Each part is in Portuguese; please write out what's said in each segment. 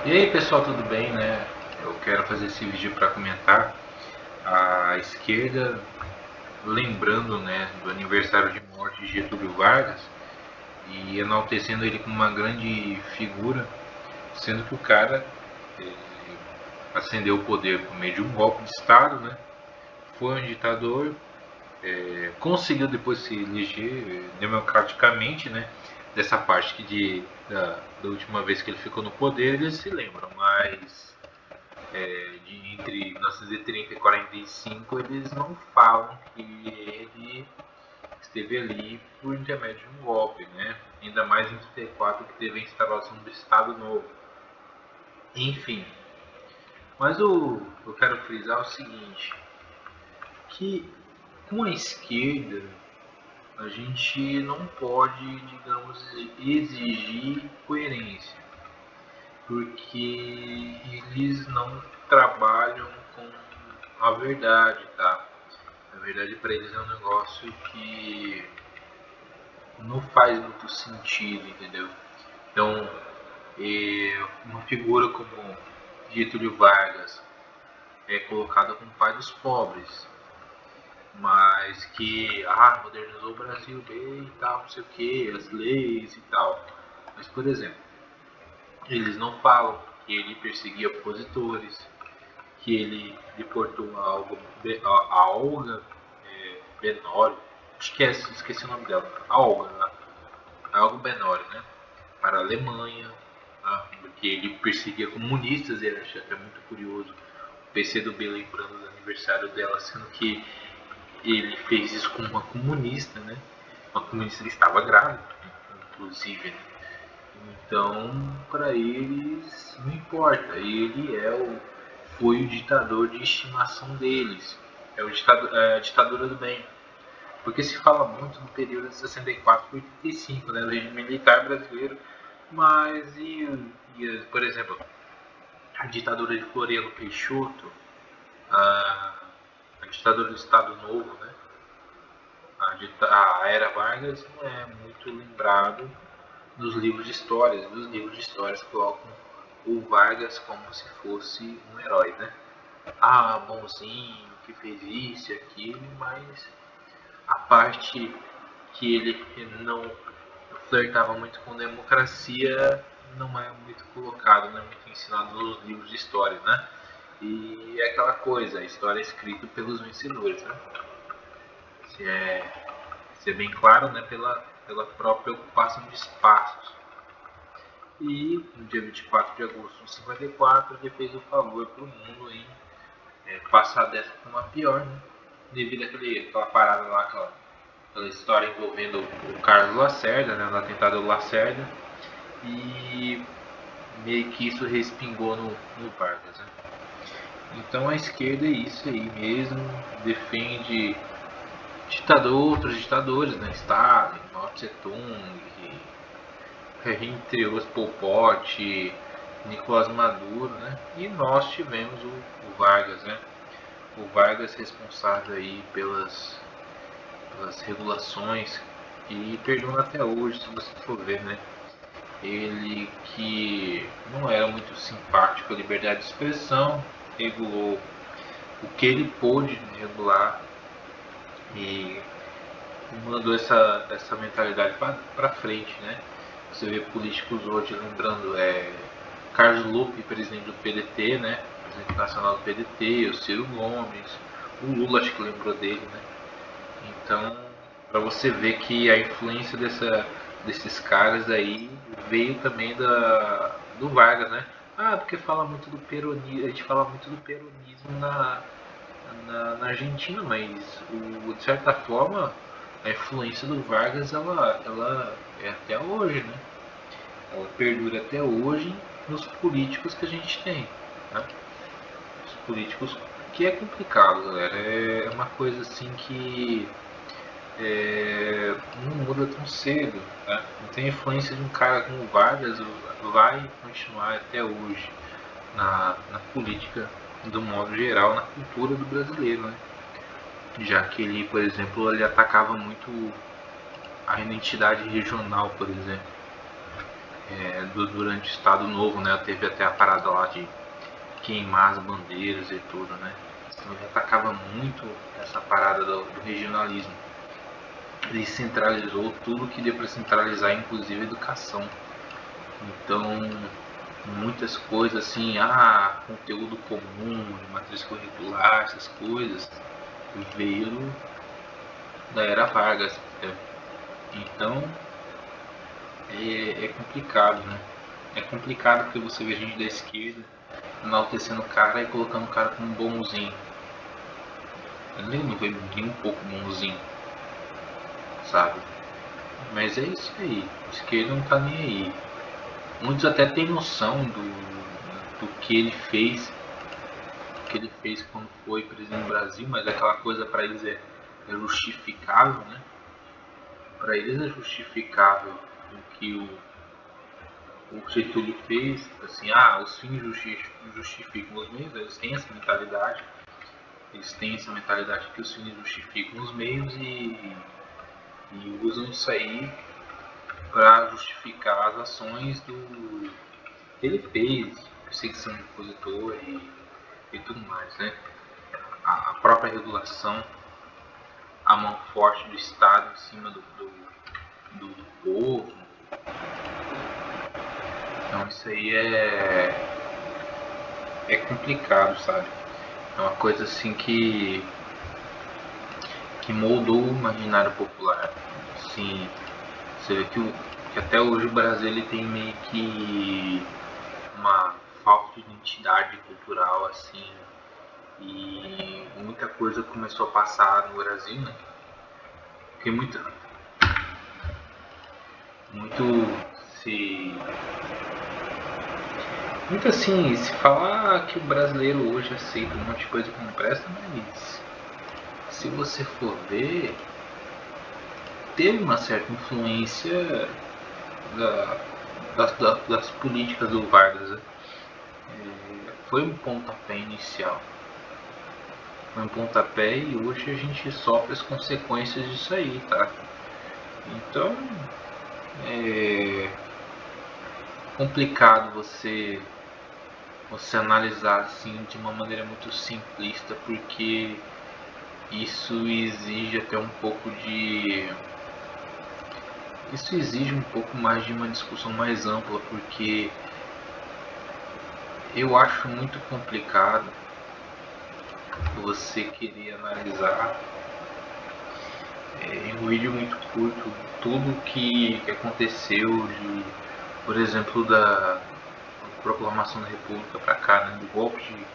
E aí pessoal, tudo bem, né? Eu quero fazer esse vídeo para comentar a esquerda lembrando, né, do aniversário de morte de Getúlio Vargas e enaltecendo ele como uma grande figura, sendo que o cara ascendeu o poder por meio de um golpe de Estado, né? Foi um ditador, conseguiu depois se eleger democraticamente, né? Dessa parte da última vez que ele ficou no poder, eles se lembram, mas entre 1930 e 45 eles não falam que ele esteve ali por intermédio de um golpe, né? Ainda mais em 34 que teve a instalação do Estado Novo. Enfim, mas eu quero frisar o seguinte, que com a esquerda a gente não pode, digamos, exigir coerência, porque eles não trabalham com a verdade, tá? Na verdade, para eles é um negócio que não faz muito sentido, entendeu? Então, uma figura como Getúlio Vargas é colocada como pai dos pobres, mas que modernizou o Brasil bem e tal, não sei o que, as leis e tal. Mas, por exemplo, eles não falam que ele perseguia opositores, que ele deportou a Olga Benório, esqueci o nome dela, a Olga, né? Algo Benório, né? Para a Alemanha, tá? Porque ele perseguia comunistas, e ele achei até muito curioso o PCdoB lembrando do aniversário dela, sendo que ele fez isso com uma comunista, né? Uma comunista que estava grávida, inclusive, né? Então, para eles, não importa. Ele foi o ditador de estimação deles. É a ditadura do bem. Porque se fala muito no período de 64 e 85, né, do regime militar brasileiro, mas por exemplo, a ditadura de Floriano Peixoto, a, a ditadura do Estado Novo, né, a Era Vargas não é muito lembrado nos livros de histórias. Nos livros de histórias colocam o Vargas como se fosse um herói, né? Bonzinho, que fez isso e aquilo, mas a parte que ele não flertava muito com democracia não é muito colocado, não é muito ensinado nos livros de história, né? E é aquela coisa, a história é escrita pelos vencedores, né? Se é bem claro, né? Pela própria ocupação de espaços. E no dia 24 de agosto de 54 ele fez o favor para o mundo em passar dessa para uma pior, né? Devido àquela parada lá, aquela história envolvendo o Carlos Lacerda, né, no atentado do Lacerda, e meio que isso respingou no Vargas. Né? Então a esquerda é isso aí mesmo, defende outros ditadores, né, Stalin, Mao Tse Tung, entre os Pol Pot, Nicolás Maduro, né, e nós tivemos o Vargas, né, o Vargas responsável aí pelas regulações e perdura até hoje, se você for ver, né? Ele que não era muito simpático à liberdade de expressão, regulou o que ele pôde regular e mandou essa mentalidade para frente, né? Você vê políticos hoje lembrando Carlos Lupe, presidente do PDT, né? Presidente nacional do PDT, o Ciro Gomes, o Lula acho que lembrou dele, né? Então, para você ver que a influência desses caras aí veio também do Vargas, né? Porque fala muito do peronismo, a gente fala muito do peronismo na Argentina, mas de certa forma a influência do Vargas ela é até hoje, né? Ela perdura até hoje nos políticos que a gente tem, né? Os políticos que é complicado, galera. É uma coisa assim que não muda tão cedo, tá? Não tem influência de um cara como o Vargas, vai continuar até hoje na política do modo geral, na cultura do brasileiro, né? Já que ele, por exemplo, ele atacava muito a identidade regional, por exemplo. durante o Estado Novo, né? Teve até a parada lá de queimar as bandeiras e tudo, né? Então ele atacava muito essa parada do regionalismo. Ele centralizou tudo que deu para centralizar, inclusive a educação. Então, muitas coisas assim, conteúdo comum, matriz curricular, essas coisas, veio da era Vargas. Então, é complicado, né? É complicado porque você vê gente da esquerda enaltecendo o cara e colocando o cara como bonzinho. Ele não foi nem um pouco bonzinho, sabe? Mas é isso aí, a esquerda não tá nem aí. Muitos até têm noção do que ele fez, quando foi presidente do Brasil, mas aquela coisa para eles é justificável, né? Para eles é justificável o que o Getúlio fez, assim, os fins justificam os meios, eles têm essa mentalidade, que os fins justificam os meios e usam isso aí para justificar as ações que ele fez, perseguição de opositor e tudo mais, né? A própria regulação, a mão forte do Estado em cima do povo. Então isso aí é complicado, sabe? É uma coisa assim que moldou o imaginário popular. Assim, você vê que até hoje o Brasil ele tem meio que uma falta de identidade cultural, assim, e muita coisa começou a passar no Brasil, né? Porque muito se muito assim, se falar que o brasileiro hoje aceita um monte de coisa que não presta, mas se você for ver, teve uma certa influência das políticas do Vargas, né? Foi um pontapé inicial. Foi um pontapé e hoje a gente sofre as consequências disso aí, tá? Então é complicado você analisar assim de uma maneira muito simplista, porque isso exige até um pouco de isso exige um pouco mais de uma discussão mais ampla, porque eu acho muito complicado você querer analisar em um vídeo muito curto tudo que aconteceu por exemplo, da proclamação da República para cá, né, do golpe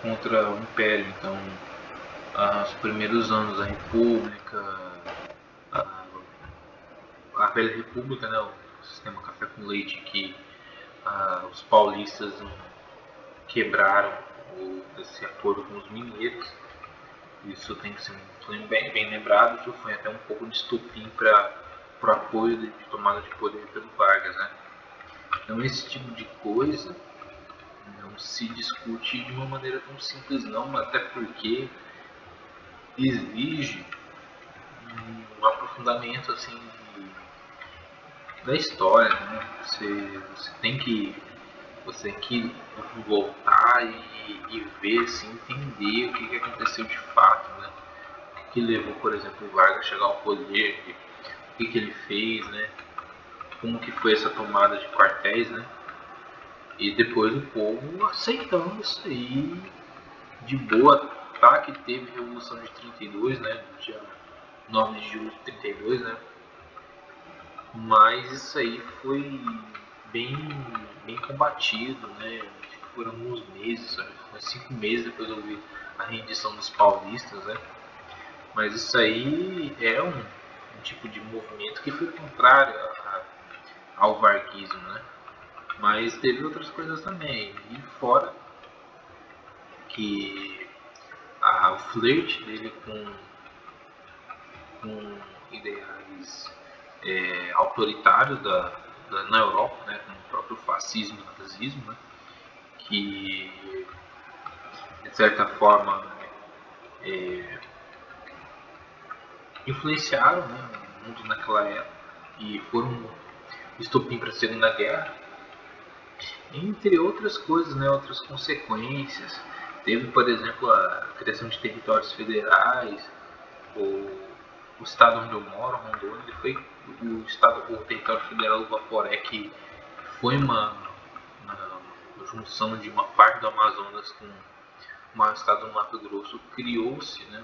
contra o Império. Então, os primeiros anos da República, a velha República, né, o sistema café com leite que os paulistas quebraram esse acordo com os mineiros. Isso tem que ser bem lembrado, que foi até um pouco de estupim para o apoio de tomada de poder pelo Vargas, né? Então esse tipo de coisa não se discute de uma maneira tão simples não, até porque exige um aprofundamento assim da história, né? Você tem que voltar e ver, assim, entender o que aconteceu de fato, né? O que levou, por exemplo, o Vargas a chegar ao poder, o que ele fez, né? Como que foi essa tomada de quartéis, né? E depois o povo aceitando isso aí de boa, tá? Que teve a Revolução de 32, né? Dia 9 de julho de 32, né? Mas isso aí foi bem combatido, né? Acho que foram uns meses, sabe? Foi 5 meses depois eu vi a rendição dos paulistas, né? Mas isso aí é um tipo de movimento que foi contrário ao varguismo, né? Mas teve outras coisas também. E fora que o flerte dele com ideais autoritários na Europa, né, como o próprio fascismo e nazismo, né, que de certa forma influenciaram, né, o mundo naquela época e foram estopim para a Segunda Guerra, entre outras coisas, né, outras consequências. Teve, por exemplo, a criação de territórios federais. O estado onde eu moro, Rondônia, ele foi o território federal do Vaporé, que foi uma junção de uma parte do Amazonas com o estado do Mato Grosso. Criou-se, né,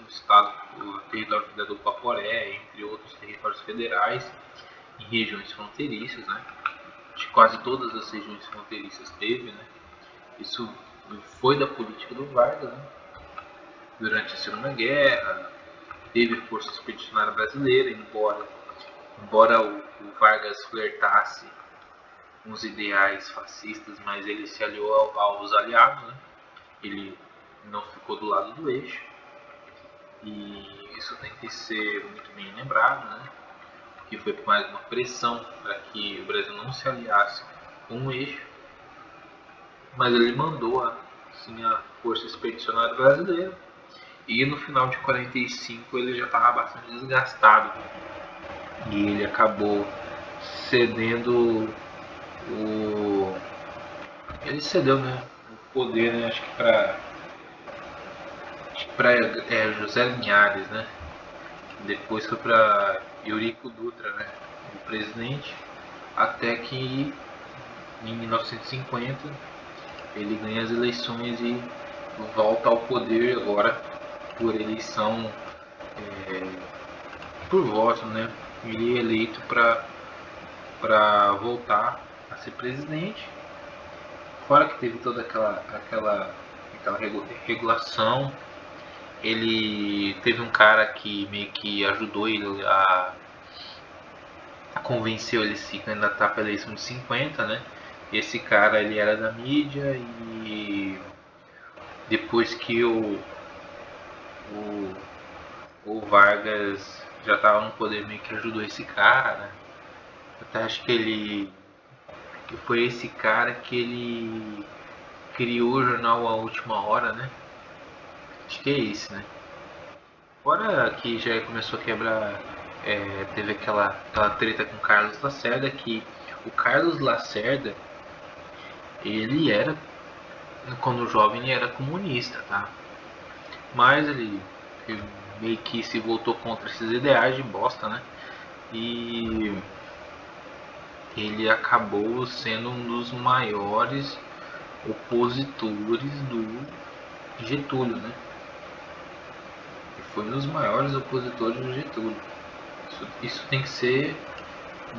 o território federal do Vaporé, entre outros territórios federais em regiões fronteiriças, né? De quase todas as regiões fronteiriças teve, né? Isso foi da política do Vargas, né? Durante a Segunda Guerra, teve a Força Expedicionária Brasileira, embora o Vargas flertasse com os ideais fascistas, mas ele se aliou aos aliados, né? Ele não ficou do lado do eixo, e isso tem que ser muito bem lembrado, né? Que foi mais uma pressão para que o Brasil não se aliasse com o eixo, mas ele mandou assim, a Força Expedicionária Brasileira, e no final de 45 ele já estava bastante desgastado, e ele acabou cedendo ele cedeu, né, o poder, né, acho que para José Linhares, né? Depois foi para Eurico Dutra, né, o presidente, até que em 1950 ele ganha as eleições e volta ao poder agora por eleição, por voto, né? Ele é eleito para voltar a ser presidente. Fora que teve toda aquela regulação, ele teve um cara que meio que ajudou ele a convenceu ele a se candidatar para a eleição de 50, né? Esse cara ele era da mídia, e depois que o Vargas já estava no poder, meio que ajudou esse cara, né? Até acho que ele foi esse cara que ele criou o jornal A Última Hora, né? Acho que é esse, né? Fora que já começou a quebrar, teve aquela treta com o Carlos Lacerda, que o Carlos Lacerda, ele era, quando jovem, ele era comunista, tá? Mas ele meio que se voltou contra esses ideais de bosta, né? E ele acabou sendo um dos maiores opositores do Getúlio, né? E foi um dos maiores opositores do Getúlio. Isso tem que ser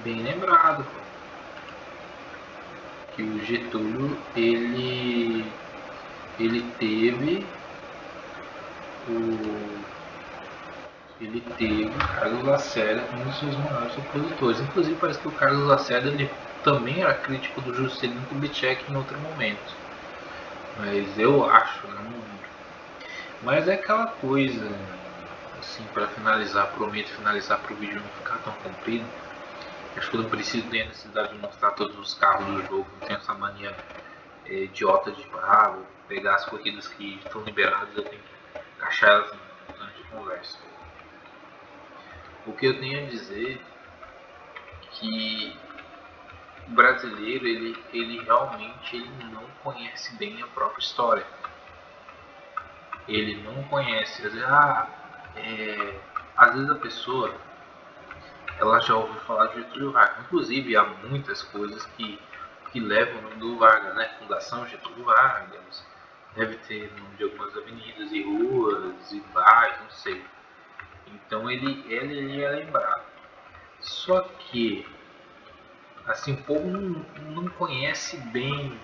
bem lembrado, pô. Que o Getúlio ele teve o Carlos Lacerda como um dos seus maiores opositores. Inclusive parece que o Carlos Lacerda ele também era crítico do Juscelino Kubitschek em outro momento. Mas eu acho, não. Mas é aquela coisa, assim, para finalizar, prometo finalizar para o vídeo não ficar tão comprido. Acho que eu não preciso ter a necessidade de mostrar todos os carros do jogo, não tenho essa mania idiota de vou pegar as corridas que estão liberadas, eu tenho que encaixar elas durante a conversa. O que eu tenho a dizer é que o brasileiro ele realmente não conhece bem a própria história. Ele não conhece. Às vezes a pessoa ela já ouviu falar de Getúlio Vargas. Inclusive há muitas coisas que levam o nome do Vargas, né? Fundação Getúlio Vargas. Deve ter nome de algumas avenidas e ruas e bairros, não sei. Então ele é lembrado. Só que assim, o povo não conhece bem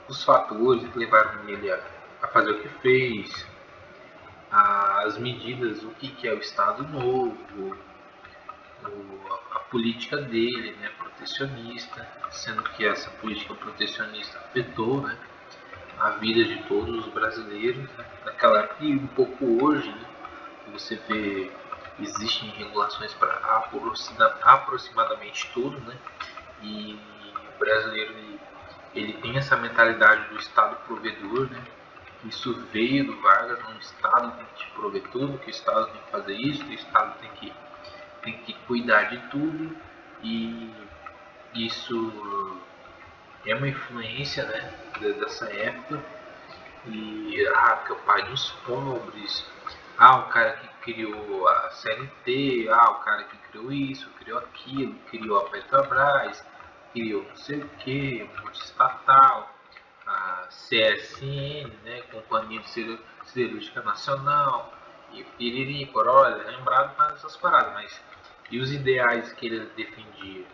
os fatores que levaram ele a fazer o que fez, as medidas, o que é o Estado Novo, a política dele, né, protecionista, sendo que essa política protecionista afetou, né, a vida de todos os brasileiros, né, naquela época e um pouco hoje, né, você vê, existem regulações para aproximadamente tudo, né, e o brasileiro ele tem essa mentalidade do Estado provedor, né, isso veio do Vargas, um Estado tem que te prover tudo, que o Estado tem que fazer isso, que o Estado tem que cuidar de tudo, e isso é uma influência, né, dessa época. E porque é o pai dos pobres, o cara que criou a CLT, o cara que criou isso, criou aquilo, criou a Petrobras, criou não sei o que, um monte de estatal, a CSN, né, Companhia de Siderúrgica Nacional, e piriri, poró, ele é lembrado para essas paradas, mas e os ideais que ele defendia?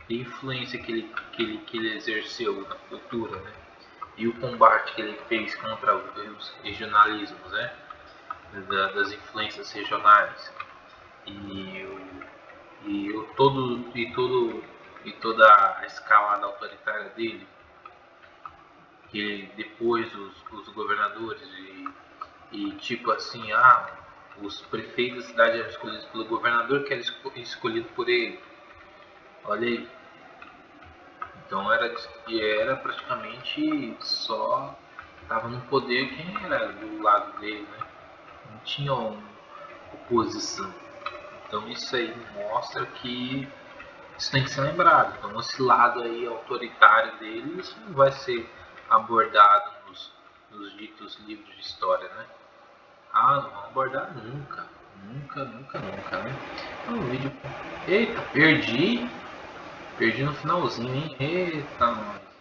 A influência que ele exerceu na cultura, né? E o combate que ele fez contra os regionalismos, né? Das influências regionais e toda a escalada autoritária dele, que depois os governadores e tipo assim, os prefeitos da cidade eram escolhidos pelo governador, que era escolhido por ele. Olha aí. Então era praticamente só estava no poder quem era do lado dele, né? Não tinha oposição. Então isso aí mostra que isso tem que ser lembrado. Então esse lado aí autoritário dele, isso não vai ser abordado nos ditos livros de história, né? Não vão abordar nunca. Nunca, nunca, nunca, né? Então o vídeo. Eita, perdi. Perdi no finalzinho, hein? Eita,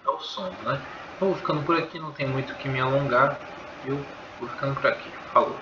é o som, né? Então vou ficando por aqui, não tem muito o que me alongar. Eu vou ficando por aqui. Falou.